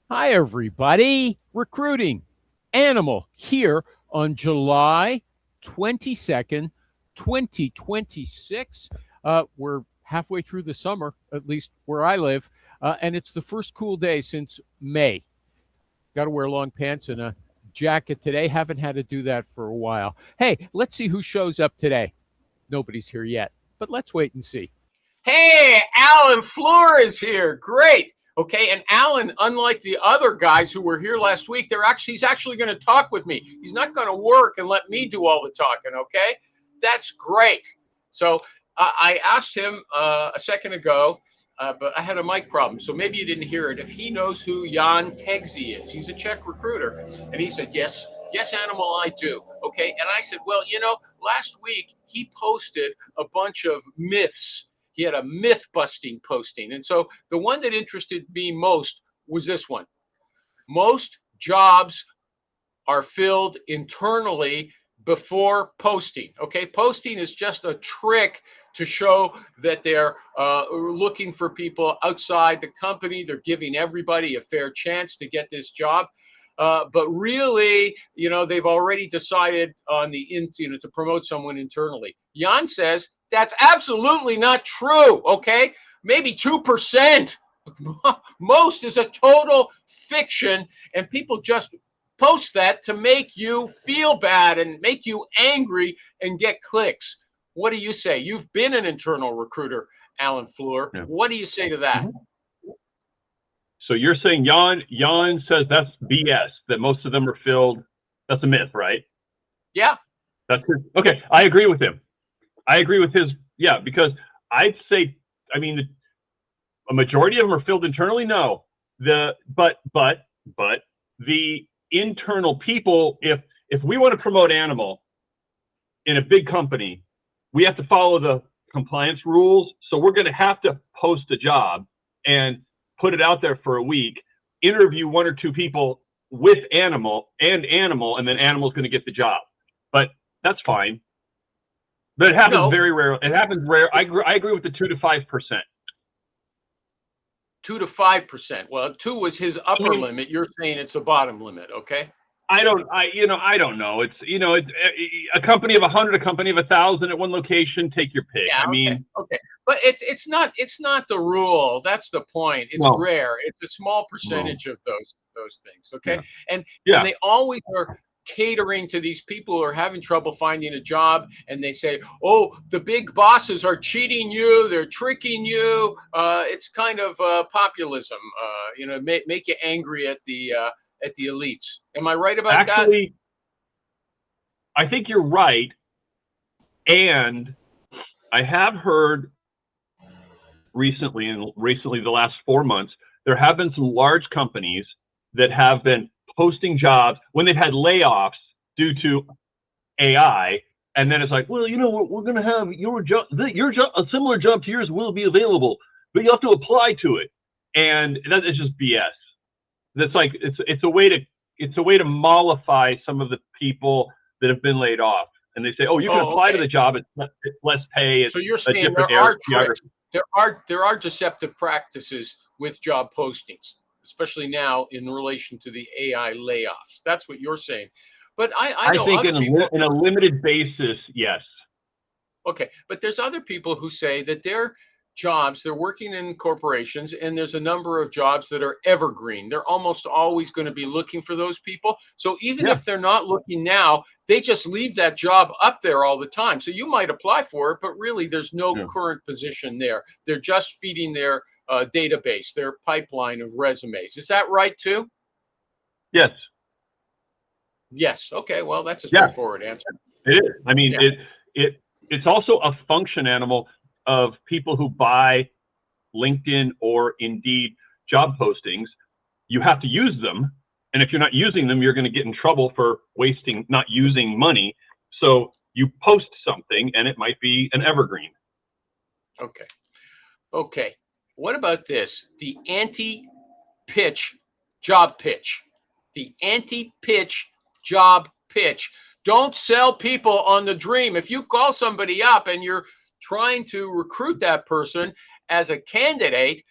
Hi, everybody. Recruiting Animal here on July 22nd, 2026. We're halfway through the summer, at least where I live, and it's the first cool day since May. Got to wear long pants and a jacket today. Haven't had to do that for a while. Hey, let's see who shows up today. Nobody's here yet, but let's wait and see. Hey, Alan Fleur is here. Great. Okay, and Alan, unlike the other guys who were here last week, he's actually going to talk with me. He's not going to work and let me do all the talking. Okay, that's great. So I asked him a second ago, but I had a mic problem, so maybe you didn't hear it. If he knows who Jan Tegzi is, he's a Czech recruiter, and he said yes. Yes, Animal, I do. Okay, and I said, well, last week he posted a bunch of myths. He had a myth busting posting. And so the one that interested me most was this one. Most jobs are filled internally before posting. Okay, posting is just a trick to show that they're looking for people outside the company. They're giving everybody a fair chance to get this job. But really, they've already decided on to promote someone internally. Jan says that's absolutely not true. Okay, maybe 2%. Most is a total fiction, and people just post that to make you feel bad and make you angry and get clicks. What do you say? You've been an internal recruiter, Alan Fleur. Yeah. What do you say to that? Mm-hmm. So you're saying Jan says that's BS, that most of them are filled. That's a myth, right? Yeah. That's his. Okay, I agree with him. I agree with his, because I'd say, a majority of them are filled internally. No, but the internal people, if we want to promote Animal in a big company, we have to follow the compliance rules. So we're going to have to post a job and put it out there for a week, interview one or two people with Animal, and then Animal's going to get the job. But that's fine. But it happens very rare. It happens rare. I agree with the 2 to 5%. 2 to 5%. Well, 2 was his upper limit. You're saying it's a bottom limit, okay? I don't know. It's it's a company of 100, a company of 1,000 at one location. Take your pick. Yeah, okay. But it's not the rule. That's the point. It's rare. It's a small percentage of those things. Okay, and they always are catering to these people who are having trouble finding a job, and they say, oh, the big bosses are cheating you, they're tricking you. It's kind of populism, make you angry at the elites. Am I right about that? Actually, I think you're right. And I have heard recently the last 4 months, there have been some large companies that have been posting jobs when they've had layoffs due to AI, and then it's like, well, we're going to have your job, a similar job to yours will be available, but you have to apply to it, and that is just BS. That's like it's a way to mollify some of the people that have been laid off, and they say, oh, you can apply to the job, it's less pay. So you're saying there are tricks, there are deceptive practices with job postings, especially now in relation to the AI layoffs. That's what you're saying. But I think in a limited basis, yes. Okay, but there's other people who say that their jobs, they're working in corporations, and there's a number of jobs that are evergreen. They're almost always going to be looking for those people. So even if they're not looking now, they just leave that job up there all the time. So you might apply for it, but really there's no current position there. They're just feeding their database, their pipeline of resumes. Is that right too? Yes. Yes. Okay. Well, that's a straightforward answer. It is. It's also a function, Animal, of people who buy LinkedIn or Indeed job postings. You have to use them, and if you're not using them, you're going to get in trouble for not using money. So you post something, and it might be an evergreen. Okay. What about this? The anti-pitch job pitch. The anti-pitch job pitch. Don't sell people on the dream. If you call somebody up and you're trying to recruit that person as a candidate,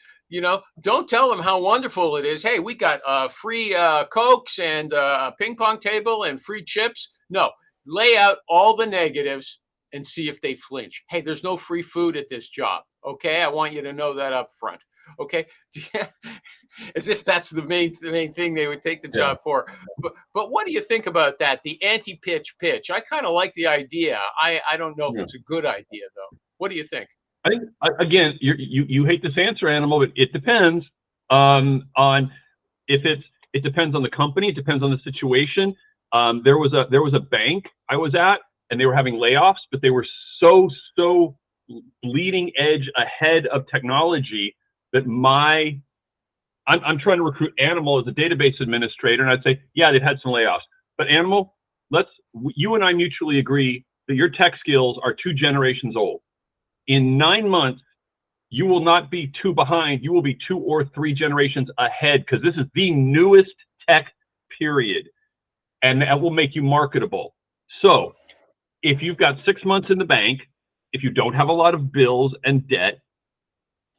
don't tell them how wonderful it is. Hey, we got free Cokes and a ping pong table and free chips. No, lay out all the negatives and see if they flinch. Hey, there's no free food at this job. Okay, I want you to know that up front. Okay, as if that's the main thing they would take the job for. But what do you think about that? The anti-pitch pitch. I kind of like the idea. I don't know if it's a good idea though. What do you think? I think again, you hate this answer, Animal, but it depends on if it depends on the company. It depends on the situation. There was a bank I was at, and they were having layoffs, but they were so leading edge ahead of technology that I'm trying to recruit Animal as a database administrator, and I'd say, yeah, they've had some layoffs, but Animal, you and I mutually agree that your tech skills are 2 generations old. In 9 months, you will not be 2 behind. You will be 2 or 3 generations ahead, because this is the newest tech period, and that will make you marketable. So if you've got 6 months in the bank, if you don't have a lot of bills and debt,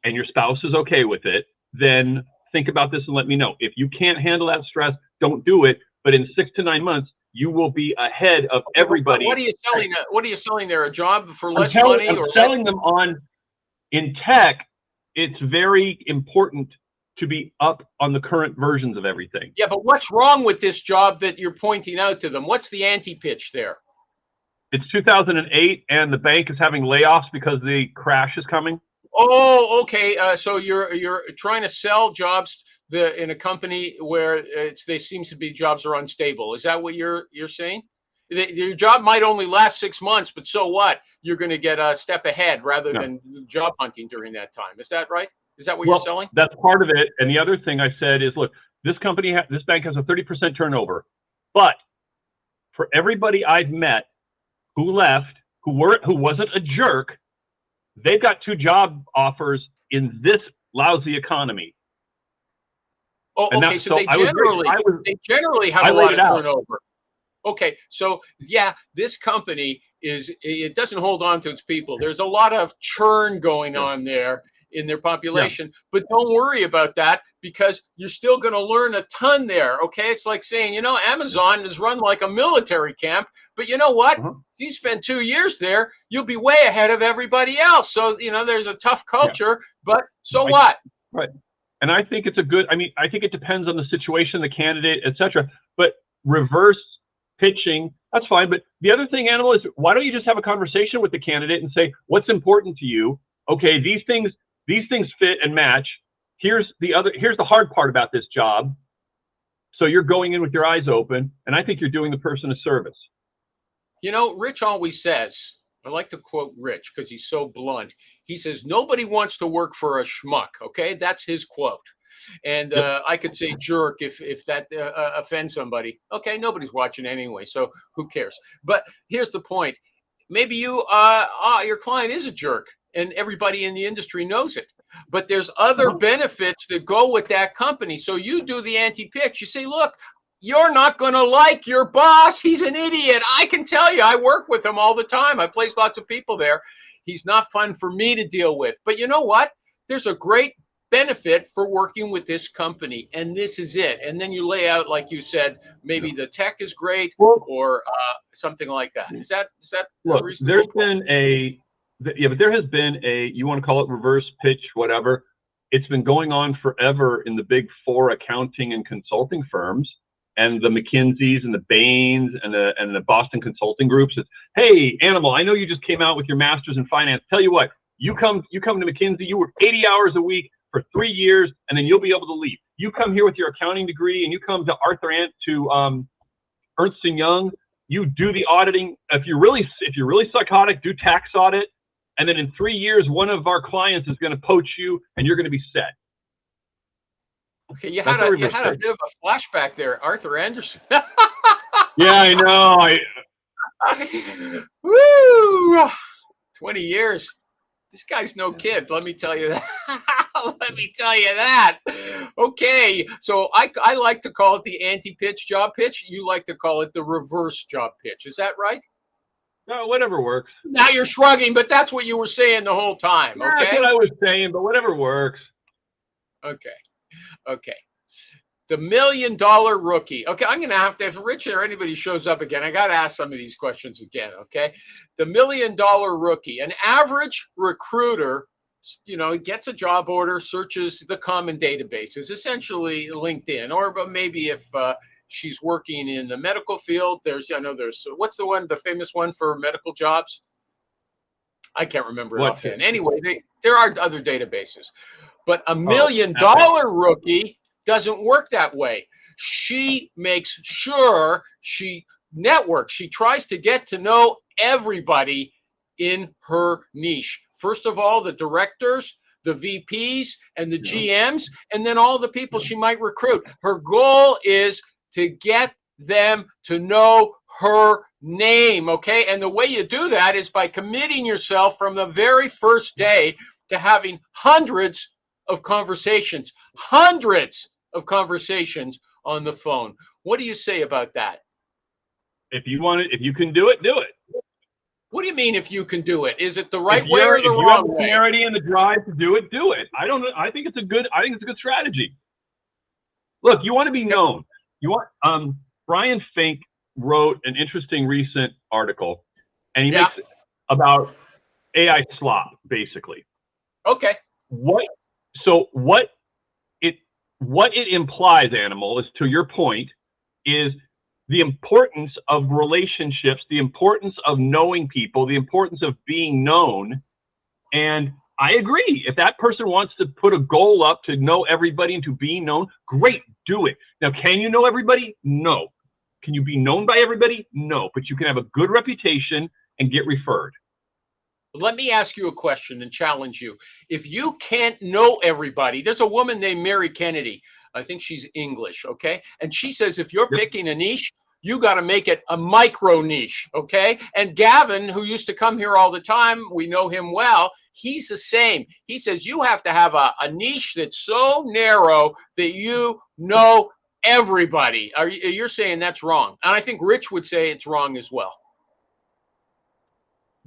and your spouse is okay with it, then think about this and let me know. If you can't handle that stress, don't do it. But in 6 to 9 months, you will be ahead of everybody. What are you selling? What are you selling there? A job for less money? I'm selling them on. In tech, it's very important to be up on the current versions of everything. Yeah, but what's wrong with this job that you're pointing out to them? What's the anti-pitch there? It's 2008, and the bank is having layoffs because the crash is coming. Oh, okay. So you're trying to sell jobs in a company where they seems to be jobs are unstable. Is that what you're saying? Your job might only last 6 months, but so what? You're going to get a step ahead rather than job hunting during that time. Is that right? Is that what you're selling? That's part of it. And the other thing I said is, look, this bank has a 30% turnover, but for everybody I've met who left, who wasn't a jerk, they've got 2 job offers in this lousy economy. Oh, okay. So they generally have a lot of turnover. Okay, so yeah, this company it doesn't hold on to its people. There's a lot of churn going on there in their population, but don't worry about that, because you're still going to learn a ton there. Okay, it's like saying, Amazon is run like a military camp, but you know what? You spend 2 years there, you'll be way ahead of everybody else. So there's a tough culture, but so what? Right. And I think it's I think it depends on the situation, the candidate, etc. But reverse pitching, that's fine. But the other thing, Animal, is why don't you just have a conversation with the candidate and say, what's important to you? Okay, these things fit and match. Here's the hard part about this job. So you're going in with your eyes open, and I think you're doing the person a service. Rich always says, I like to quote Rich because he's so blunt. He says, nobody wants to work for a schmuck. Okay, that's his quote. And I could say jerk if that offends somebody. Okay, nobody's watching anyway, so who cares? But here's the point. Maybe your client is a jerk, and everybody in the industry knows it. But there's other benefits that go with that company. So you do the anti-pitch. You say, look, you're not going to like your boss. He's an idiot. I can tell you, I work with him all the time. I place lots of people there. He's not fun for me to deal with. But you know what? There's a great benefit for working with this company, and this is it. And then you lay out, like you said, maybe the tech is great or something like that. Is that look? There's been but there has been you want to call it reverse pitch, whatever. It's been going on forever in the big 4 accounting and consulting firms, and the McKinseys and the Bains and the Boston Consulting Groups. It's, hey, Animal, I know you just came out with your master's in finance. Tell you what, you come to McKinsey. You work 80 hours a week for 3 years, and then you'll be able to leave. You come here with your accounting degree, and you come to Ernst & Young. You do the auditing. If you're really psychotic, do tax audit, and then in 3 years, one of our clients is going to poach you, and you're going to be set. Okay, you had a bit of a flashback there, Arthur Andersen. Yeah, I know. Woo! 20 years. This guy's no kid. Let me tell you that. Okay, so I like to call it the anti-pitch job pitch. You like to call it the reverse job pitch. Is that right? No, whatever works. Now you're shrugging, but that's what you were saying the whole time. Okay, that's what I was saying, but whatever works. Okay. Okay. The $1 million rookie. Okay, I'm going to have to, if Rich or anybody shows up again, I got to ask some of these questions again. Okay. The $1 million rookie, an average recruiter, gets a job order, searches the common databases, essentially LinkedIn, or maybe if she's working in the medical field, there's what's the famous one for medical jobs? I can't remember it offhand. Anyway, there are other databases, but $1 million rookie doesn't work that way. She makes sure she networks. She tries to get to know everybody in her niche. First of all, the directors, the VPs, and the GMs, and then all the people she might recruit. Her goal is to get them to know her name, okay? And the way you do that is by committing yourself from the very first day to having hundreds of conversations on the phone. What do you say about that? If you can do it, do it. What do you mean if you can do it? Is it the right way or the wrong way? If you have the clarity and the drive to do it, do it. I think it's a good strategy. Look, you want to be known. Brian Fink wrote an interesting recent article, and he makes it about AI slop, basically. Okay. What it implies, Animal, is, to your point, is the importance of relationships, the importance of knowing people, the importance of being known. And I agree. If that person wants to put a goal up to know everybody and to be known, great, do it. Now, can you know everybody? No. Can you be known by everybody? No. But you can have a good reputation and get referred. Let me ask you a question and challenge you. If you can't know everybody, there's a woman named Mary Kennedy. I think she's English, okay? And she says if you're picking a niche, you got to make it a micro niche, okay? And Gavin, who used to come here all the time, we know him well, he's the same. He says you have to have a niche that's so narrow that you know everybody. You're saying that's wrong. And I think Rich would say it's wrong as well.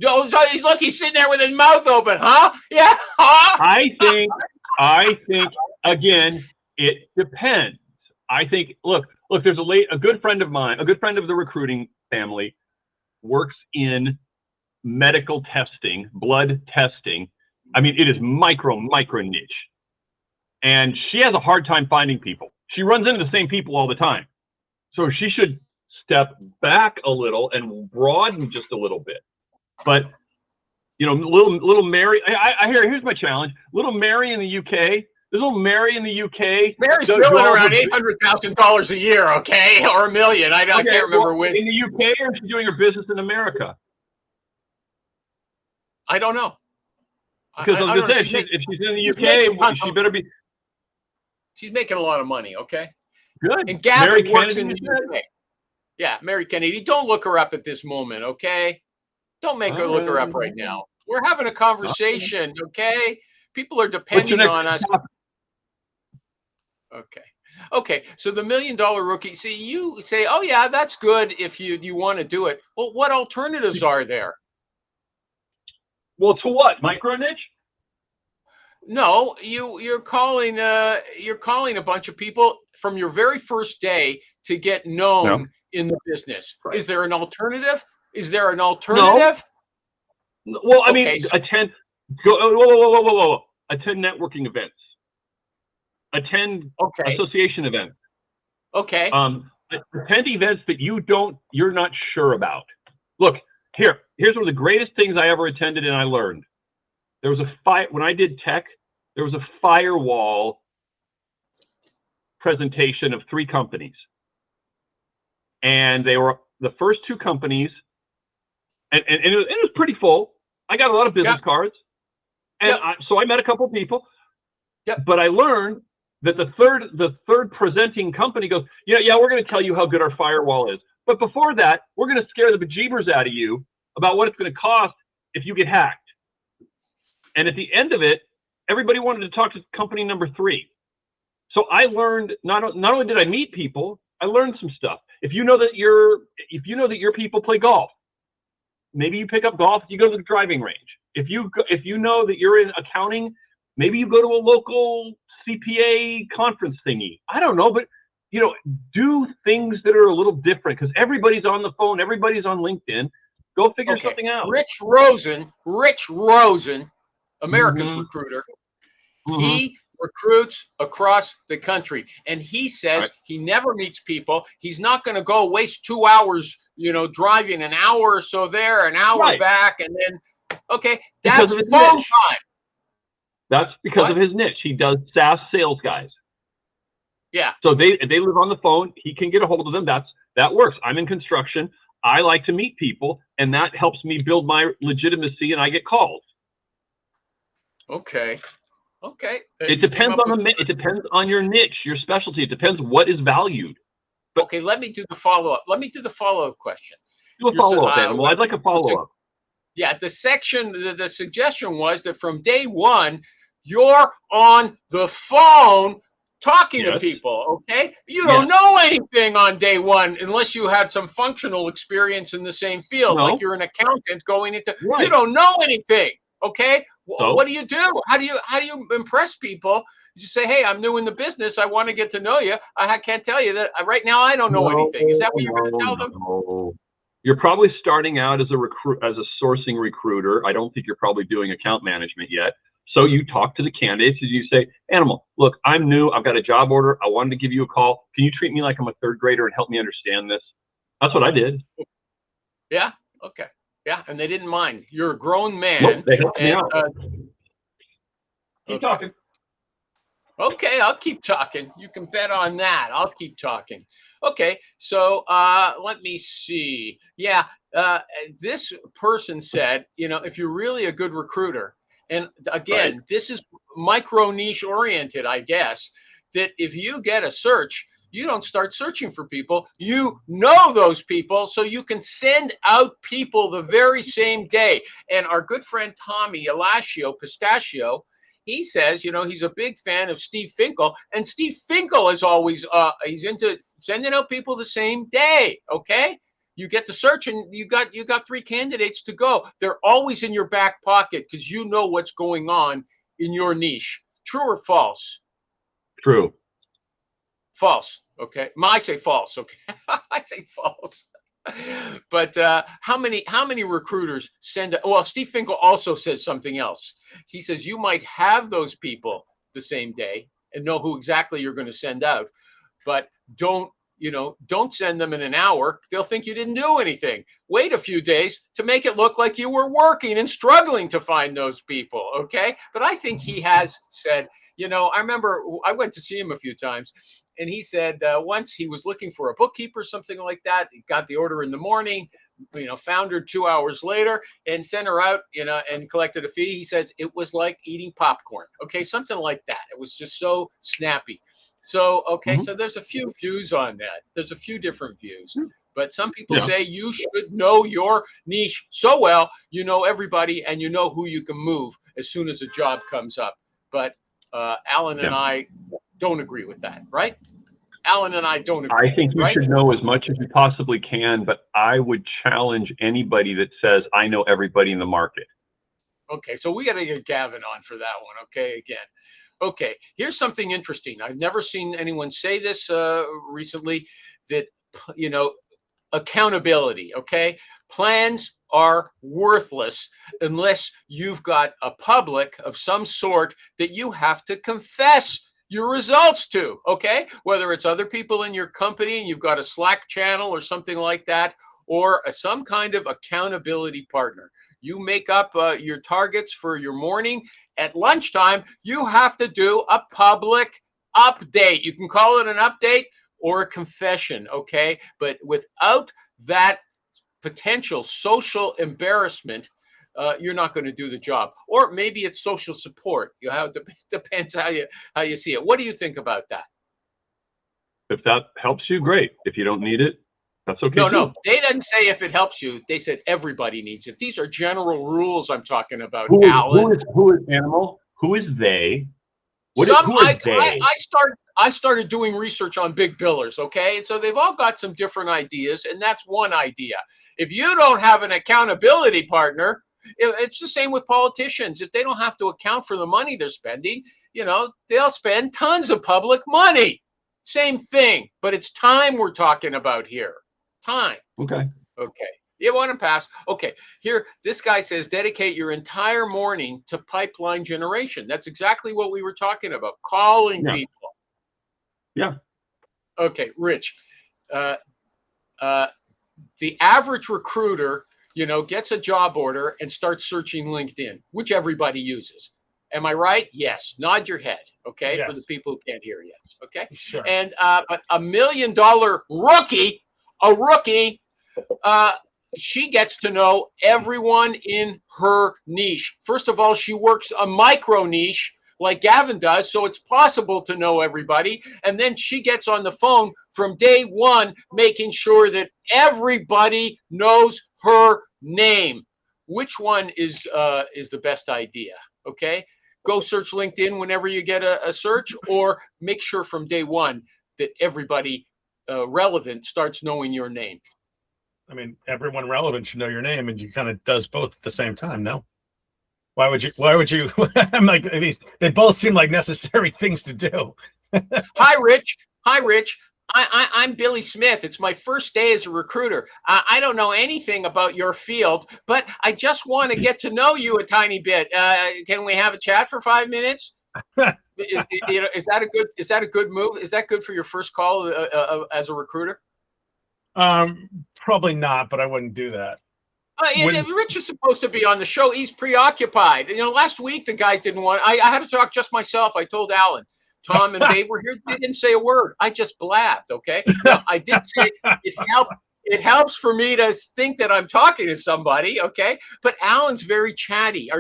Look, he's sitting there with his mouth open, huh? Yeah. Huh? I think again, it depends. I think look, there's a good friend of mine, a good friend of the recruiting family, works in medical testing, blood testing. I mean, it is micro niche. And she has a hard time finding people. She runs into the same people all the time. So she should step back a little and broaden just a little bit. But, little Mary, here's my challenge. Little Mary in the UK, there's little Mary in the UK. Mary's billing around $800,000 a year, okay? Or $1 million. I can't remember when. In the UK, or is she doing her business in America? I don't know. Because I was going to say, if she's in the UK, she better be. She's making a lot of money, okay? Good. And Gavin works in the UK. Yeah, Mary Kennedy. Don't look her up at this moment, okay? Don't make her look her up right now. We're having a conversation, okay? People are depending on us. Okay. So the $1 million rookie, see, you say, oh, yeah, that's good if you want to do it. Well, what alternatives are there? Well, to what? Micro niche? No, you're calling a bunch of people from your very first day to get known in the business. Right. Is there an alternative? No. Well, I mean, attend networking events. Attend association events. Okay. Attend events that you're not sure about. Look, here's one of the greatest things I ever attended and I learned. There was when I did tech, there was a firewall presentation of 3 companies. And they were the first 2 companies, and it was pretty full. I got a lot of business cards. And so I met a couple of people. Yep. But I learned that the third presenting company goes, yeah, we're going to tell you how good our firewall is. But before that, we're going to scare the bejeebers out of you about what it's going to cost if you get hacked. And at the end of it, everybody wanted to talk to company number 3. So I learned, not only did I meet people, I learned some stuff. If you know that your people play golf, maybe you pick up golf, you go to the driving range. If you know that you're in accounting, maybe you go to a local CPA conference thingy. I don't know, but do things that are a little different because everybody's on the phone, everybody's on LinkedIn. Go figure something out. Rich Rosen, America's Mhm. recruiter, Mhm. he recruits across the country, and he says Right. he never meets people. He's not going to go waste 2 hours, driving an hour or so there, an hour Right. back, and then Because that's of his phone niche. time. That's because What? of his niche. He does SaaS sales guys. Yeah. So they live on the phone. He can get a hold of them. That works. I'm in construction. I like to meet people, and that helps me build my legitimacy, and I get calls. Okay. It depends on your niche, your specialty. It depends what is valued. Okay, let me do the follow-up. Question. Do a follow-up, Animal. I'd like a follow-up. Yeah, the suggestion was that from day one, you're on the phone talking to Yes. people, okay? You don't know anything on day one unless you had some functional experience in the same field, No. like you're an accountant going into, Right. you don't know anything, okay? So? What do you do? How do you impress people? You just say, hey, I'm new in the business. I want to get to know you. I can't tell you that right now I don't know anything. Is that what you're going to tell them? No. You're probably starting out as a sourcing recruiter. I don't think you're probably doing account management yet. So you talk to the candidates and you say, Animal, look, I'm new. I've got a job order. I wanted to give you a call. Can you treat me like I'm a third grader and help me understand this? That's what I did. Yeah. Okay. Yeah. And they didn't mind. You're a grown man. Nope, they helped me out. Keep talking. Okay, I'll keep talking. You can bet on that. I'll keep talking. Okay, so let me see. Yeah, this person said, if you're really a good recruiter, and again, Right. this is micro niche oriented, I guess, that if you get a search, you don't start searching for people. You know those people, so you can send out people the very same day. And our good friend Tommy Pistachio, he says, he's a big fan of Steve Finkel, and Steve Finkel is always he's into sending out people the same day. Okay, you get the search, and you got 3 candidates to go. They're always in your back pocket because you know what's going on in your niche. True or false? True. False. Okay, I say false. Okay, I say false. But how many recruiters send? Well, Steve Finkel also says something else. He says you might have those people the same day and know who exactly you're going to send out, but don't send them in an hour. They'll think you didn't do anything. Wait a few days to make it look like you were working and struggling to find those people. Okay, but I think he has said. I remember I went to see him a few times. And he said once he was looking for a bookkeeper, something like that. He got the order in the morning, found her 2 hours later and sent her out, and collected a fee. He says it was like eating popcorn. Okay, something like that. It was just so snappy. So, okay, so there's a few views on that. There's a few different views. But some people say you should know your niche so well, you know everybody, and you know who you can move as soon as a job comes up. But Alan and I don't agree with that, right? Alan and I don't agree. I think you should know as much as you possibly can, but I would challenge anybody that says, I know everybody in the market. Okay, so we got to get Gavin on for that one, okay, again. Okay, here's something interesting. I've never seen anyone say this recently, that, accountability, okay? Plans are worthless unless you've got a public of some sort that you have to confess your results to, okay? Whether it's other people in your company and you've got a Slack channel or something like that, or some kind of accountability partner. You make up your targets for your morning. At lunchtime, you have to do a public update. You can call it an update or a confession, okay? But without that potential social embarrassment, you're not going to do the job. Or maybe it's social support. Depends how you see it. What do you think about that? If that helps you, great. If you don't need it, that's okay. No. They didn't say if it helps you. They said everybody needs it. These are general rules I'm talking about, Alan. Who is Animal? Who is they? Who are they? I started doing research on big billers, okay? So they've all got some different ideas, and that's one idea. If you don't have an accountability partner, it's the same with politicians. If they don't have to account for the money they're spending, they'll spend tons of public money. Same thing, but it's time we're talking about here. Time. Okay. Okay. You want to pass? Okay. Here, this guy says dedicate your entire morning to pipeline generation. That's exactly what we were talking about. Calling people. Yeah. Okay, Rich. The average recruiter, gets a job order and starts searching LinkedIn, which everybody uses. Am I right? Yes. Nod your head. Okay. Yes. For the people who can't hear yet. Okay. Sure. And but $1 million rookie, she gets to know everyone in her niche. First of all, she works a micro niche like Gavin does, so it's possible to know everybody. And then she gets on the phone from day one, making sure that everybody knows her name. Which one is the best idea? Okay, go search LinkedIn whenever you get a search, or make sure from day one that everybody relevant starts knowing your name. I mean, everyone relevant should know your name, and you kind of does both at the same time. No, why would you? I'm like, they both seem like necessary things to do. Hi, Rich. I'm Billy Smith. It's my first day as a recruiter. I don't know anything about your field, but I just want to get to know you a tiny bit. Can we have a chat for 5 minutes? Is that a good move? Is that good for your first call as a recruiter? Probably not, but I wouldn't do that. Rich is supposed to be on the show. He's preoccupied. Last week the guys didn't want. I had to talk just myself. I told Alan. Tom and Dave were here. They didn't say a word. I just blabbed. Okay. Now, I did say it helps for me to think that I'm talking to somebody. Okay. But Alan's very chatty.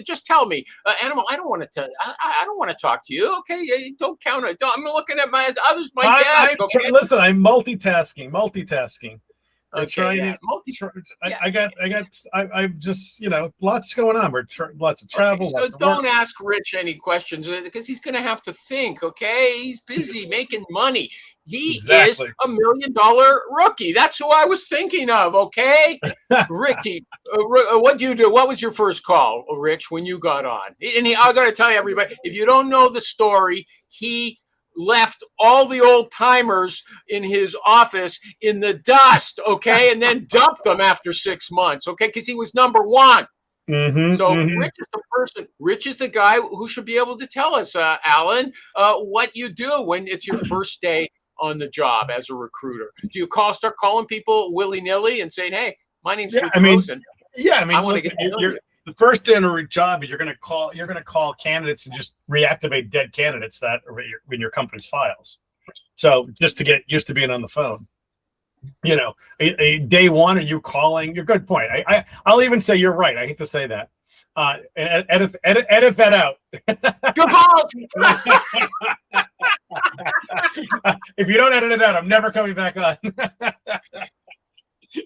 Just tell me, Animal, I don't want to talk to you. Okay. Don't count it. I'm looking at my desk. Okay? Listen, I'm multitasking. I'm Okay, trying yeah. I'm just, lots going on. Lots of travel. Okay, so don't ask Rich any questions because he's going to have to think. Okay, he's busy making money. He is $1 million rookie. That's who I was thinking of. Okay, Ricky, what do you do? What was your first call, Rich, when you got on? And I got to tell you, everybody, if you don't know the story, he left all the old timers in his office in the dust, okay, and then dumped them after 6 months, okay, because he was number one. Rich is the person. Rich is the guy who should be able to tell us, Alan, what you do when it's your first day on the job as a recruiter. Do you start calling people willy-nilly and saying, "Hey, my name's Rich Rosen"? I want to get to know you. The first day on a job is you're going to call candidates and just reactivate dead candidates that are in your company's files. So just to get used to being on the phone, day one, are you calling? You're good point. I'll even say you're right. I hate to say that. Edit that out. Default. If you don't edit it out, I'm never coming back on.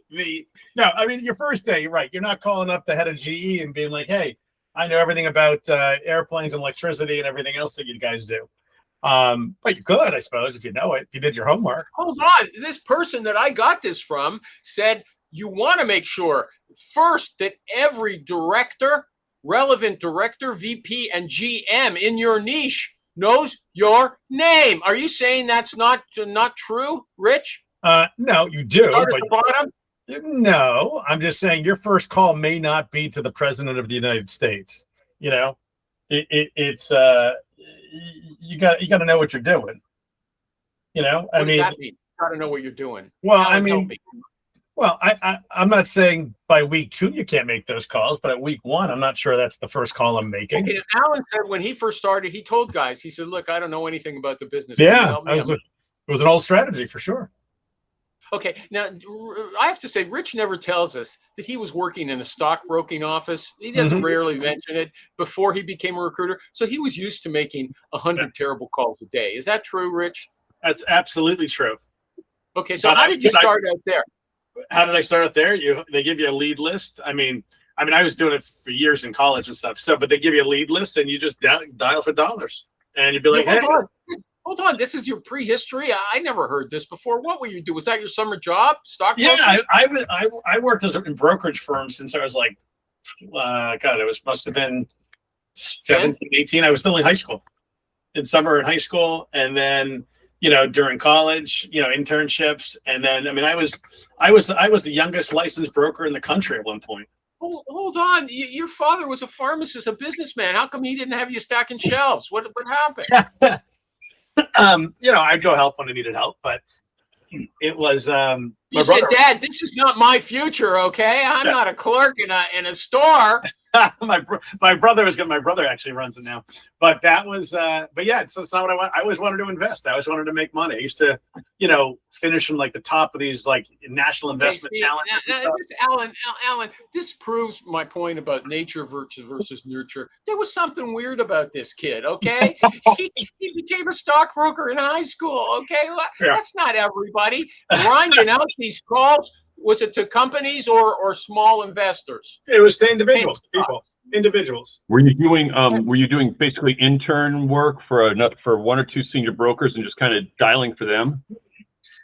Your first day, you're right. You're not calling up the head of GE and being like, "Hey, I know everything about airplanes and electricity and everything else that you guys do." But you could, I suppose, if you know it, if you did your homework. Hold on. This person that I got this from said you want to make sure first that every director, relevant director, VP, and GM in your niche knows your name. Are you saying that's not true, Rich? No, you do. Start at the bottom? No, I'm just saying your first call may not be to the President of the United States. It's you got to know what you're doing. What does that mean? You got to know what you're doing. Well, I'm not saying by week 2 you can't make those calls, but at week 1, I'm not sure that's the first call I'm making. Okay, Alan said when he first started, he told guys, he said, "Look, I don't know anything about the business. Yeah, it was an old strategy for sure." Okay, now I have to say, Rich never tells us that he was working in a stockbroking office. He doesn't rarely mention it before he became a recruiter. So he was used to making 100 terrible calls a day. Is that true, Rich? That's absolutely true. Okay, so how did you start out there? How did I start out there? They give you a lead list. I mean, I was doing it for years in college and stuff. So, but they give you a lead list and you just dial for dollars, and you'd be like, "Hey, hold on. This is your prehistory. I never heard this before. What were you do? Was that your summer job? Stock? Yeah, I worked in brokerage firms since I was like, God, must have been 17, 18. I was still in high school. In summer in high school, and then during college, internships, and then I was the youngest licensed broker in the country at one point. Hold on, your father was a pharmacist, a businessman. How come he didn't have you stacking shelves? What happened? I'd go help when I needed help, but it was you said, Dad, this is not my future, okay? I'm not a clerk in a store. my brother actually runs it now, but that was but yeah, it's not what I want. I always wanted to invest. I always wanted to make money. I used to finish in like the top of these like national investment challenges. Alan, this proves my point about nature versus nurture. There was something weird about this kid, okay? he became a stockbroker in high school, okay? That's not everybody grinding out these calls. Was it to companies or small investors? It was to individuals. Were you doing basically intern work for one or two senior brokers and just kind of dialing for them?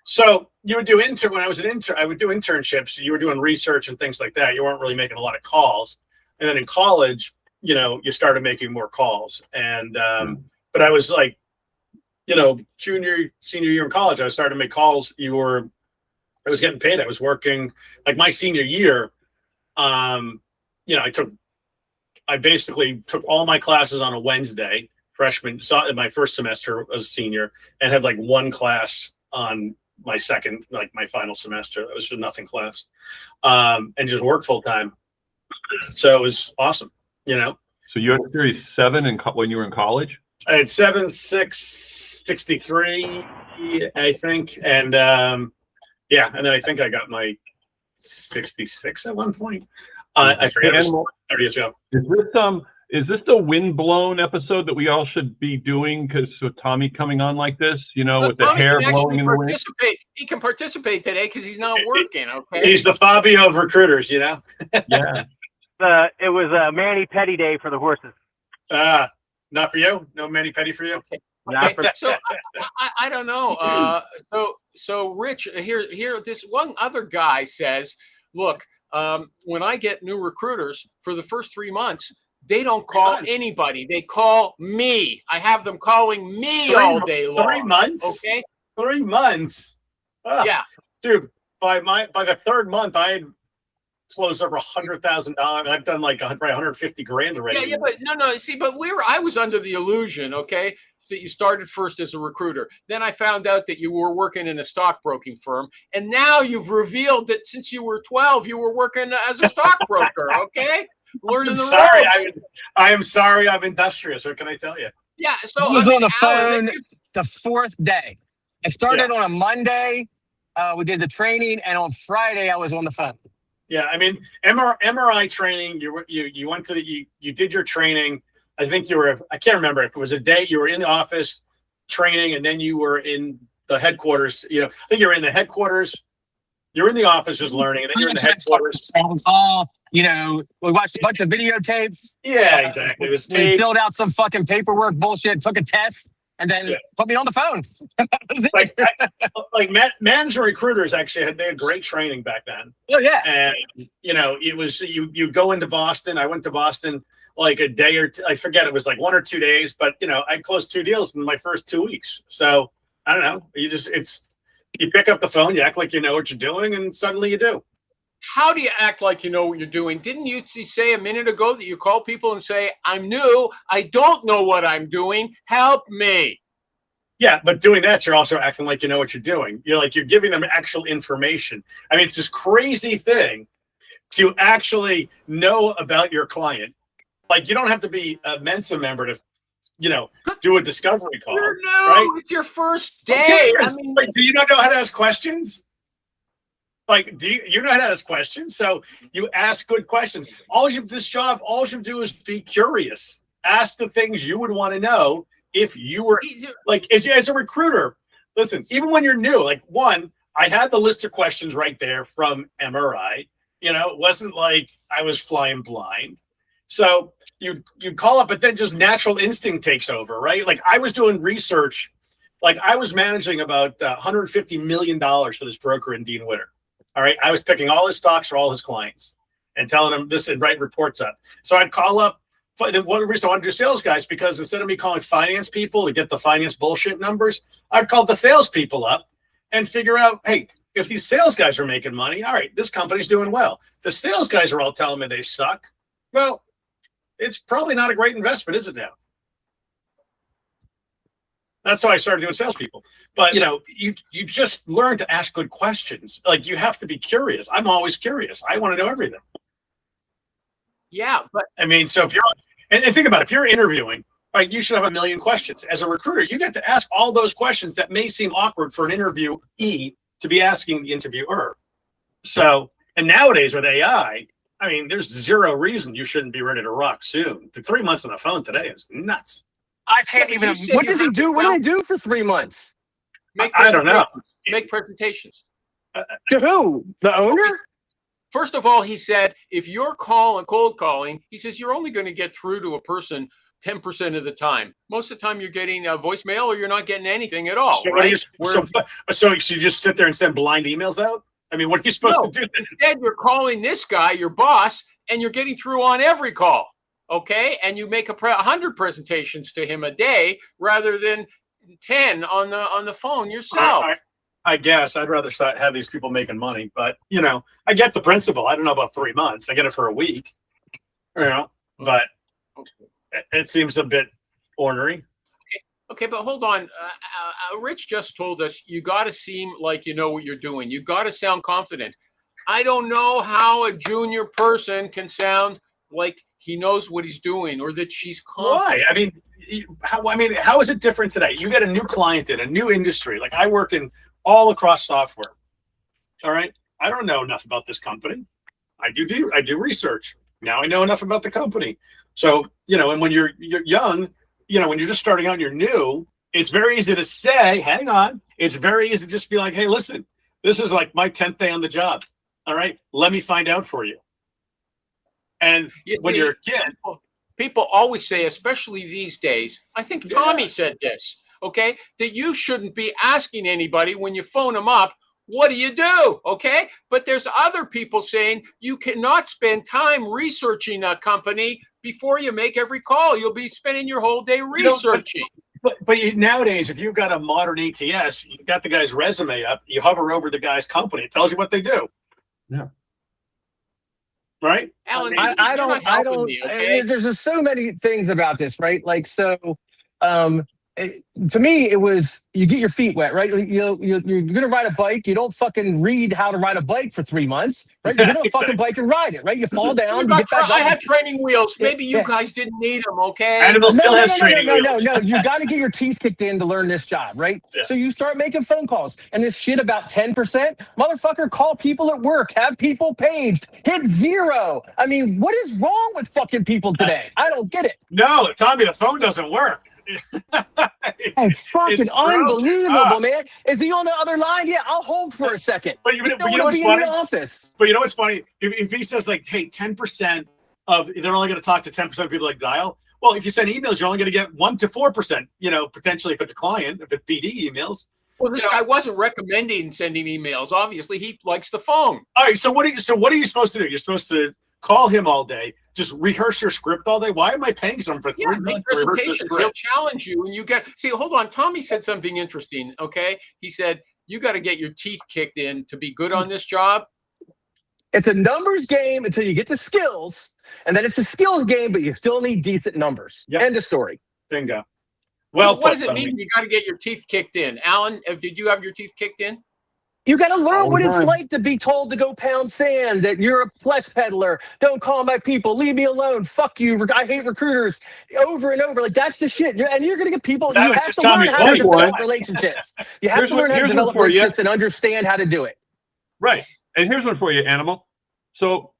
So you would do when I was an intern, I would do internships. You were doing research and things like that. You weren't really making a lot of calls. And then in college, you started making more calls. And but I was like, senior year in college, I was starting to make calls. I was getting paid. I was working like my senior year. I basically took all my classes on a Wednesday, freshman, my first semester as a senior, and had like one class on my second, like my final semester. That was a nothing class, and just work full time. So it was awesome, So you had Series 7 when you were in college? I had 7,663, I think, and yeah, and then I think I got my 66 at one point. I forget. 30 years ago. Is this the windblown episode that we all should be doing because of Tommy coming on like this? With the hair blowing in the wind. He can participate today because he's not working. Okay. He's the Fabio of recruiters. Yeah. It was a Manny Petty day for the horses. Not for you. No Manny Petty for you. Okay. So I don't know. So Rich, here, this one other guy says, look, when I get new recruiters for the first 3 months, they don't call anybody. They call me. I have them calling me all day long. 3 months? Okay. 3 months. Oh, yeah. Dude, by the third month, I had closed over $100,000. I've done like probably 150 grand already. Yeah, but no. See, but I was under the illusion, okay, that you started first as a recruiter. Then I found out that you were working in a stockbroking firm, and now you've revealed that since you were 12, you were working as a stockbroker. Okay, learning the ropes. I am sorry. I'm industrious. What can I tell you? Yeah. So I was on the phone the fourth day. I started on a Monday. We did the training, and on Friday I was on the phone. Yeah, MRI training. You went to you did your training. I think I can't remember if it was a day you were in the office training and then you were in the headquarters. I think you were in the headquarters. You're in the office just learning, and then you're in the headquarters. It was all, we watched a bunch of videotapes. Yeah, exactly. It was we filled out some fucking paperwork bullshit, took a test, and then put me on the phone. Manager recruiters actually they had great training back then. Oh yeah. And it was you go into Boston. I went to Boston like a day or two, I forget, it was like 1 or 2 days, but I closed 2 deals in my first 2 weeks. So I don't know. You pick up the phone, you act like you know what you're doing, and suddenly you do. How do you act like you know what you're doing? Didn't you say a minute ago that you call people and say, I'm new, I don't know what I'm doing, help me? Yeah, but doing that, you're also acting like you know what you're doing. You're giving them actual information. I mean, it's this crazy thing to actually know about your client. Like, you don't have to be a Mensa member to, do a discovery call. You're new. Right? It's your first day. I mean, do you not know how to ask questions? Do you know how to ask questions? So you ask good questions. All you do is be curious. Ask the things you would want to know if you were as a recruiter. Listen, even when you're new, I had the list of questions right there from MRI. It wasn't like I was flying blind. So you call up, but then just natural instinct takes over, right? Like I was doing research, I was managing about $150 million for this broker in Dean Witter. All right. I was picking all his stocks for all his clients and telling them this and write reports up. So I'd call up one reason I want to do sales guys, because instead of me calling finance people to get the finance bullshit numbers, I'd call the sales people up and figure out, hey, if these sales guys are making money, all right, this company's doing well. The sales guys are all telling me they suck. Well, it's probably not a great investment, is it now? That's why I started doing salespeople. But you just learn to ask good questions. Like, you have to be curious. I'm always curious. I want to know everything. Yeah, but I mean, so if you're and think about it, if you're interviewing, right, you should have a million questions. As a recruiter, you get to ask all those questions that may seem awkward for an interviewee to be asking the interviewer. So, and nowadays with AI, I mean, there's zero reason you shouldn't be ready to rock soon. The 3 months on the phone today is nuts. I can't Yeah, even. you said What you does he have to do? What do they do for 3 months? I don't know. Make presentations. To who? The owner? First of all, he said, if you're cold calling, he says you're only going to get through to a person 10% of the time. Most of the time, you're getting a voicemail or you're not getting anything at all. So, right? so you just sit there and send blind emails out? I mean, what are you supposed to do? Instead, you're calling this guy, your boss, and you're getting through on every call. Okay, and you make 100 presentations to him a day rather than 10 on the phone yourself. I guess I'd rather have these people making money, but I get the principle. I don't know about 3 months. I get it for a week, but it seems a bit ornery. Okay, but hold on. Rich just told us you got to seem like you know what you're doing. You got to sound confident. I don't know how a junior person can sound like he knows what he's doing or that she's confident. Why? I mean, how is it different today? You get a new client in a new industry. Like, I work in all across software. All right. I don't know enough about this company. I do research. Now I know enough about the company. So, and when you're young, when you're just starting out and you're new, it's very easy to say, hang on. It's very easy to just be like, hey, listen, this is like my 10th day on the job. All right. Let me find out for you. And when you're a kid, people always say, especially these days, I think Tommy said this, okay, that you shouldn't be asking anybody when you phone them up, what do you do? Okay. But there's other people saying you cannot spend time researching a company before you make every call. You'll be spending your whole day researching. But nowadays, if you've got a modern ATS, you've got the guy's resume up, you hover over the guy's company, it tells you what they do. Yeah. Right? Alan, I don't. me, okay? There's just so many things about this, right? Like, so, to me, it was you get your feet wet, right? You're gonna ride a bike. You don't fucking read how to ride a bike for 3 months, right? You're gonna fucking bike and ride it, right? You fall down. I had training wheels. Maybe you guys didn't need them, okay? Animal still has training wheels. No. You got to get your teeth kicked in to learn this job, right? Yeah. So you start making phone calls, and this shit about 10%, motherfucker, call people at work, have people paged, hit 0. I mean, what is wrong with fucking people today? I don't get it. No, Tommy, the phone doesn't work. It's fucking unbelievable, man. Is he on the other line? Yeah, I'll hold for a second. But you know what's be funny? in the office. But you know what's funny? If he says like, hey, 10% of they're only going to talk to 10% of people like dial. Well, if you send emails, you're only going to get 1 to 4%. Potentially if it's a client, if it's BD emails. Well, this guy wasn't recommending sending emails. Obviously, he likes the phone. All right. So what are you supposed to do? You're supposed to call him all day, just rehearse your script all day. Why am I paying someone for 3 months to rehearse the Presentations. script? He'll challenge you, and you get. See, hold on. Tommy said something interesting. Okay, he said you got to get your teeth kicked in to be good on this job. It's a numbers game until you get to skills, and then it's a skills game, but you still need decent numbers. Yep. End of story. Bingo. Well, what does it mean? You got to get your teeth kicked in. Alan, did you have your teeth kicked in? You got to learn what it's time. like to be told to go pound sand, that you're a flesh peddler. Don't call my people. Leave me alone. Fuck you. I hate recruiters. Over and over. Like, that's the shit. And you're going to get people. That You was have just to learn Tommy's how to point. develop relationships. You have to learn how to develop for you. relationships and understand how to do it. Right. And here's one for you, Animal. So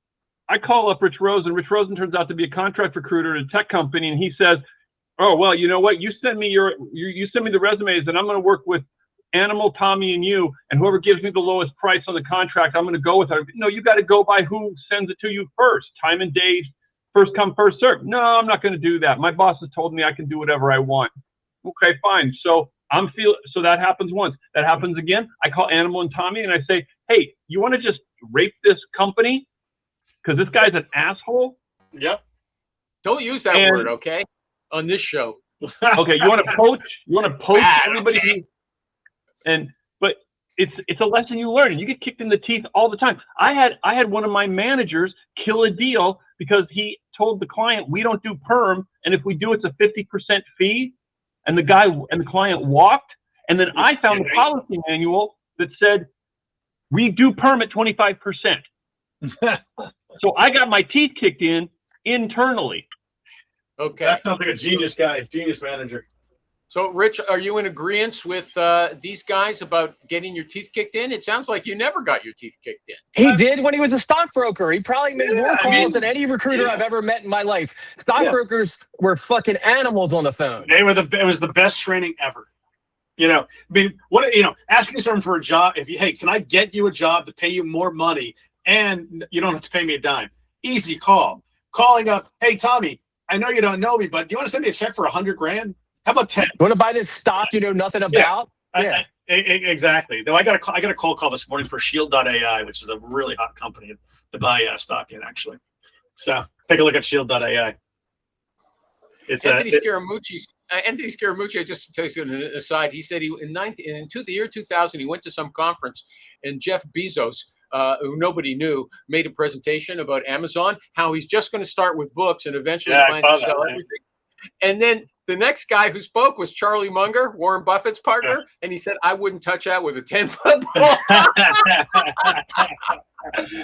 I call up Rich Rosen. Rich Rosen turns out to be a contract recruiter at a tech company, and he says, "Oh, well, you know what? You send me you send me the resumes, and I'm going to work with Animal, Tommy, and you, and whoever gives me the lowest price on the contract, I'm going to go with her." No, you got to go by who sends it to you first. Time and date, first come, first serve. No, I'm not going to do that. My boss has told me I can do whatever I want. Okay, fine. So so that happens once. That happens again. I call Animal and Tommy, and I say, "Hey, you want to just rape this company because this guy's an asshole?" Yep. Don't use that And- word, okay? On this show. Okay, you want to poach? You want to poach Bad, everybody? okay. But it's a lesson you learn, and you get kicked in the teeth all the time. I had one of my managers kill a deal because he told the client we don't do perm, and if we do, it's a 50% fee. And the client walked, and then I found the policy manual that said we do perm at 25%. So I got my teeth kicked in internally. Okay. That sounds like a genius guy, genius manager. So, Rich, are you in agreement with these guys about getting your teeth kicked in? It sounds like you never got your teeth kicked in. He did when he was a stockbroker. He probably made more Yeah, I calls mean, than any recruiter I've ever met in my life. Stockbrokers were fucking animals on the phone. It was the best training ever. You know, I mean, asking someone for a job, hey, can I get you a job to pay you more money and you don't have to pay me a dime? Easy call. Calling up, hey, Tommy, I know you don't know me, but do you want to send me a check for $100,000? How about 10? You want to buy this stock you know nothing about? Yeah. Exactly. Though I got a cold call this morning for Shield.ai, which is a really hot company to buy stock in, actually. So take a look at Shield.ai. It's Anthony Scaramucci, just to tell you an aside, he said in the year 2000, he went to some conference, and Jeff Bezos, who nobody knew, made a presentation about Amazon, how he's just going to start with books and eventually plans to sell everything. And then the next guy who spoke was Charlie Munger, Warren Buffett's partner, and he said, I wouldn't touch that with a 10-foot pole.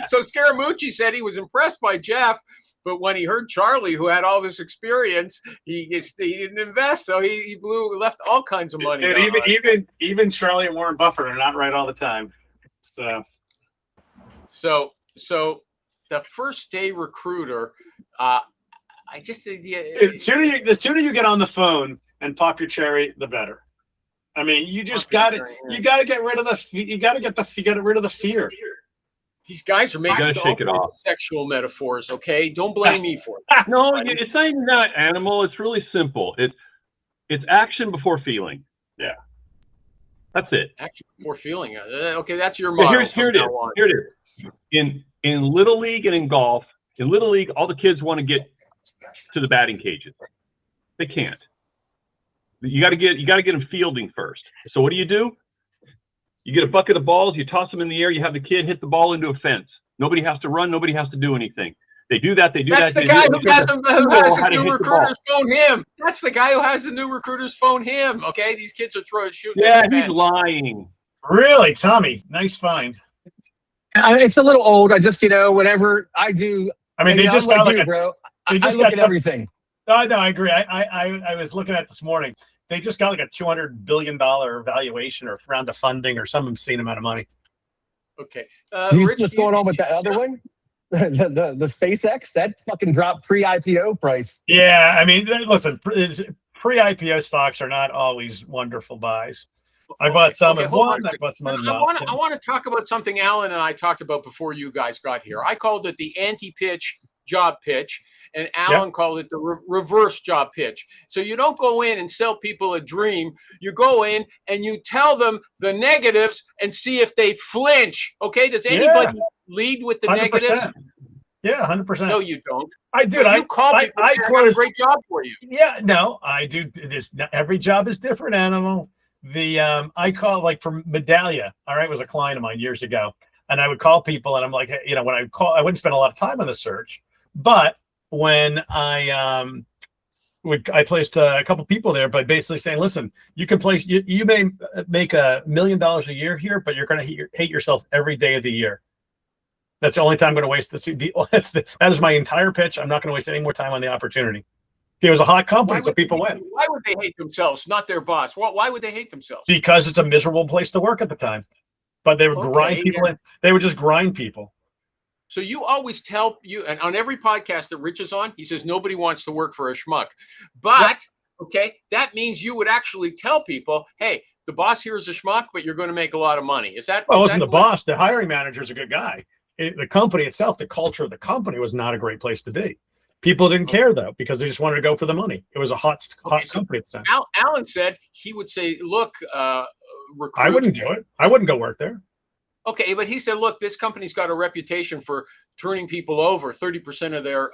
So Scaramucci said he was impressed by Jeff, but when he heard Charlie, who had all this experience, he didn't invest, so he left all kinds of money. And even Charlie and Warren Buffett are not right all the time. So the first day recruiter, I just think the sooner you get on the phone and pop your cherry, the better. I mean, you just got to get rid of get rid of the fear. These guys are making shake it off. Sexual metaphors. Okay, don't blame me for it. No, it's not even that, animal. It's really simple. It's action before feeling. Yeah, that's it. Action before feeling. Okay, that's your motto. model. Here it is. In Little League and in golf, in Little League, all the kids want to get to the batting cages. They can't. You got to get them fielding first. So what do? You get a bucket of balls, you toss them in the air, you have the kid hit the ball into a fence. Nobody has to run, nobody has to do anything. They do that. That's the guy who has his new recruiters phone him. That's the guy who has the new recruiters phone him. Okay, these kids are shooting. Yeah, he's lying. Really, Tommy? Nice find. It's a little old. I just, whenever I do. I mean, they just got like bro. I look at everything. No, I agree. I was looking at this morning. They just got like a $200 billion valuation or round of funding or some obscene amount of money. Okay. Do you see what's going on with that other one? The SpaceX, that fucking dropped pre-IPO price. Yeah, I mean, listen, pre-IPO stocks are not always wonderful buys. I bought some at one. I bought some at I want to talk about something Alan and I talked about before you guys got here. I called it the anti-pitch job pitch, and Alan called it the reverse job pitch. So you don't go in and sell people a dream. You go in and you tell them the negatives and see if they flinch. Okay? Does anybody lead with the 100%. Negatives? Yeah, 100%. No, you don't. I do. You call people. I got a great job for you. Yeah, no, I do this. Every job is different, animal. I call, like, for Medallia. All right, was a client of mine years ago, and I would call people, and I'm like, hey, when I call, I wouldn't spend a lot of time on the search, but when I placed a couple people there, by basically saying, listen, you can place, you may make $1 million a year here, but you're going to hate yourself every day of the year. That's the only time I'm going to waste that is my entire pitch. I'm not going to waste any more time on the opportunity. It was a hot company, so people went. Why would they hate themselves, not their boss? Why would they hate themselves? Because it's a miserable place to work at the time. But they would grind people in. They would just grind people. So you always tell and on every podcast that Rich is on, he says nobody wants to work for a schmuck. But that means you would actually tell people, hey, the boss here is a schmuck, but you're going to make a lot of money. Is that? Well, it wasn't the boss. The hiring manager is a good guy. The company itself, the culture of the company was not a great place to be. People didn't care, though, because they just wanted to go for the money. It was a hot company at the time. Alan said he would say, look, recruit. I wouldn't do it. I wouldn't go work there. Okay, but he said, look, this company's got a reputation for turning people over. 30% of their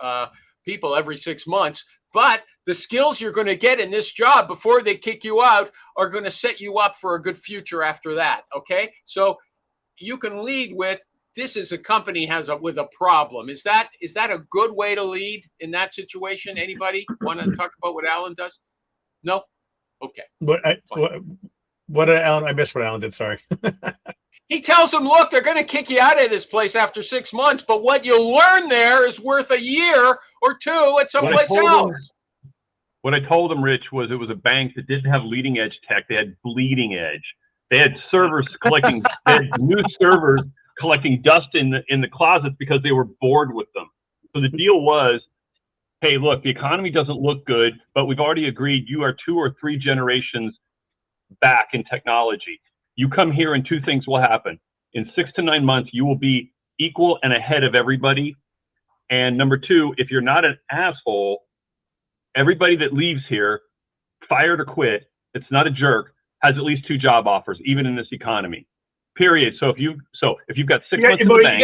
people every 6 months. But the skills you're going to get in this job before they kick you out are going to set you up for a good future after that. Okay. So you can lead with, this is a company with a problem. Is that a good way to lead in that situation? Anybody want to talk about what Alan does? No? Okay. What did Alan? I missed what Alan did. Sorry. He tells them, look, they're going to kick you out of this place after 6 months, but what you'll learn there is worth a year or two at someplace else. What I told them, Rich, was it was a bank that didn't have leading edge tech. They had bleeding edge. They had servers collecting they had new servers collecting dust in the closets because they were bored with them. So the deal was, hey, look, the economy doesn't look good, but we've already agreed you are 2 or 3 generations back in technology. You come here and 2 things will happen. In 6 to 9 months, you will be equal and ahead of everybody. And number 2, if you're not an asshole, everybody that leaves here, fired or quit, it's not a jerk, has at least 2 job offers, even in this economy. Period. So if you've got 6 months in the bank,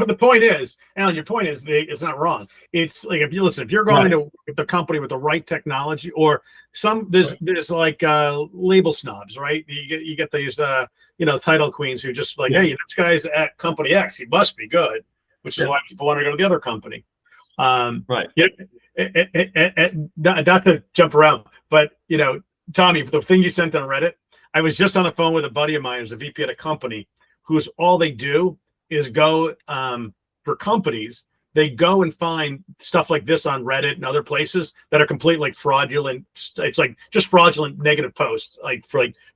the point is, Alan, your point is it's not wrong. It's like if you're going to the company with the right technology, or there's like label snobs, right? You get these title queens who just like, hey, this guy's at company X, he must be good, which is why people want to go to the other company. Right. Not to jump around, but Tommy, the thing you sent on Reddit, I was just on the phone with a buddy of mine who's a VP at a company who's all they do is go for companies. They go and find stuff like this on Reddit and other places that are completely like fraudulent. It's like just fraudulent negative posts,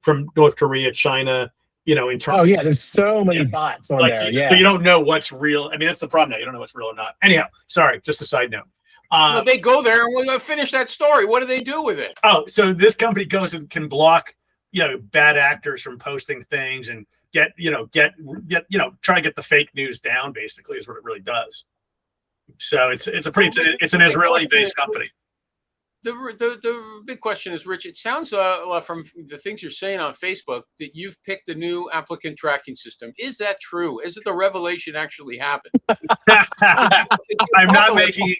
from North Korea, China, in terms. Oh yeah, there's so many bots on there. So you don't know what's real. I mean, that's the problem now. You don't know what's real or not. Anyhow, sorry, just a side note. They go there and we're going to finish that story. What do they do with it? Oh, so this company goes and can block bad actors from posting things and try to get the fake news down, basically, is what it really does. So it's an Israeli based company. The big question is, Rich, it sounds from the things you're saying on Facebook that you've picked a new applicant tracking system. Is that true? Is it the revelation actually happened? I'm not making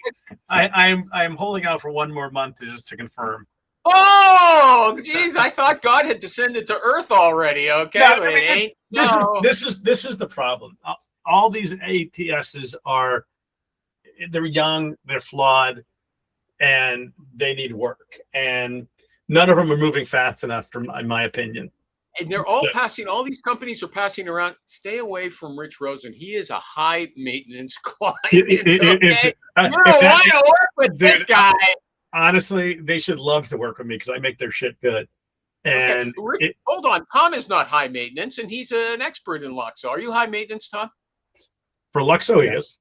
I'm holding out for 1 more month just to confirm. Oh, geez, I thought God had descended to earth already. Okay, no, but it ain't. No. This is the problem. All these ATSs they're young, they're flawed, and they need work. And none of them are moving fast enough, in my opinion. And they're all all these companies are passing around, stay away from Rich Rosen. He is a high maintenance client. Okay? You're want to work with this guy. Honestly, they should love to work with me because I make their shit good. And hold on, Tom is not high maintenance, and he's an expert in Luxo. Are you high maintenance, Tom? For Luxo, he is.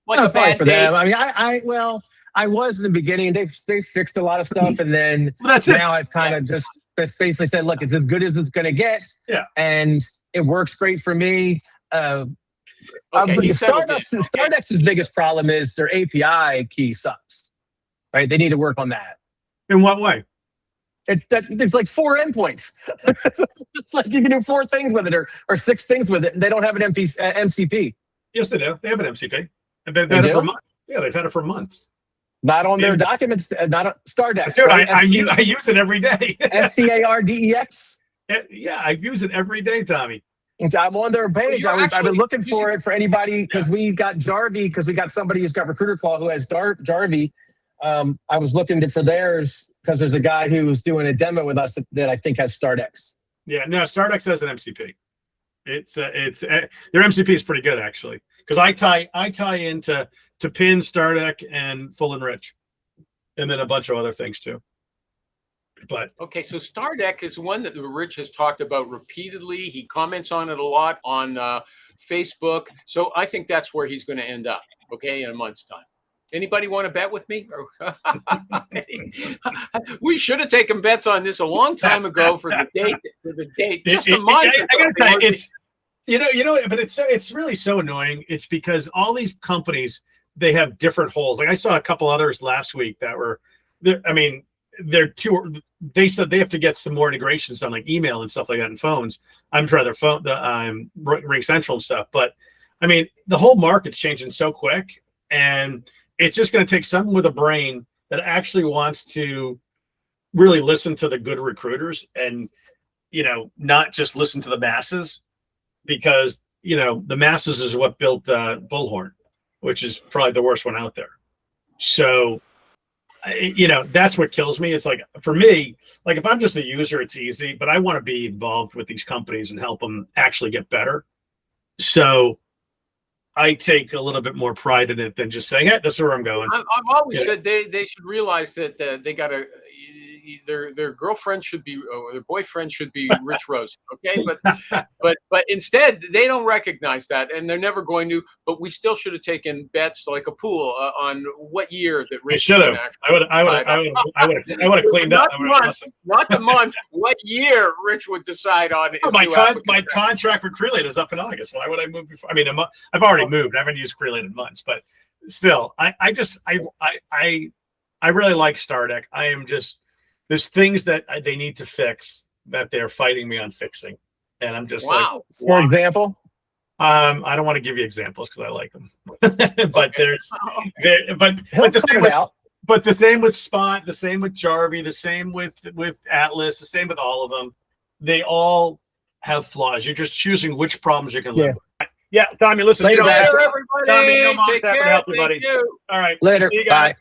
Like a bad for them. I mean, I was in the beginning. They fixed a lot of stuff, and then now I've kind of just basically said, look, it's as good as it's going to get. Yeah, and it works great for me. Stardex's biggest problem is their API key sucks. Right, they need to work on that. In what way? There's like 4 endpoints. It's like you can do 4 things with it or 6 things with it. And they don't have an MCP. Yes, they do. They have an MCP. They've had it for months. Yeah, they've had it for months. Not on their documents. Not on Stardex. Dude, right? I use it every day. SCARDEX. Yeah, I use it every day, Tommy. I'm on their page. I've been looking for it for anybody because we got Jarvie, because we got somebody who's got Recruiter Claw who has Jarvie. I was looking for theirs because there's a guy who was doing a demo with us that I think has Stardex. Yeah, no, Stardex has an MCP. It's their MCP is pretty good actually, because I tie into Pin, Stardex, and Full and Rich, and then a bunch of other things too. But okay, so Stardex is one that Rich has talked about repeatedly. He comments on it a lot on Facebook. So I think that's where he's going to end up. Okay, in a month's time. Anybody want to bet with me? We should have taken bets on this a long time ago for the date. Just a month. I gotta tell you, but it's really so annoying. It's because all these companies, they have different holes. Like I saw a couple others last week that were, they said they have to get some more integrations done, like email and stuff like that, and phones. I'm trying their phone, the Ring Central and stuff. But I mean, the whole market's changing so quick, and it's just going to take someone with a brain that actually wants to really listen to the good recruiters and, not just listen to the masses, because, the masses is what built Bullhorn, which is probably the worst one out there. So, that's what kills me. It's like, for me, like if I'm just a user, it's easy, but I want to be involved with these companies and help them actually get better. So I take a little bit more pride in it than just saying, hey, this is where I'm going. I've always said they should realize that they got to their girlfriend should be or their boyfriend should be Rich Rose. Okay, but instead they don't recognize that, and they're never going to. But we still should have taken bets like a pool on what year that Rich should have. I would have cleaned up. Not the month. What year Rich would decide on? My contract for Crelate is up in August. Why would I move before? I mean, I've already moved. I haven't used Crelate in months, but still, I really like StarDeck. I am just, there's things that they need to fix that they're fighting me on fixing, and I'm just like, for example. I don't want to give you examples because I like them, but but the same with Spot, the same with Jarvie, the same with Atlas, the same with all of them. They all have flaws. You're just choosing which problems you can live with. Yeah, Tommy, listen. Later, everybody. Tommy, Take care. Help you, Thank buddy. you. All right. Later. See you guys. Bye.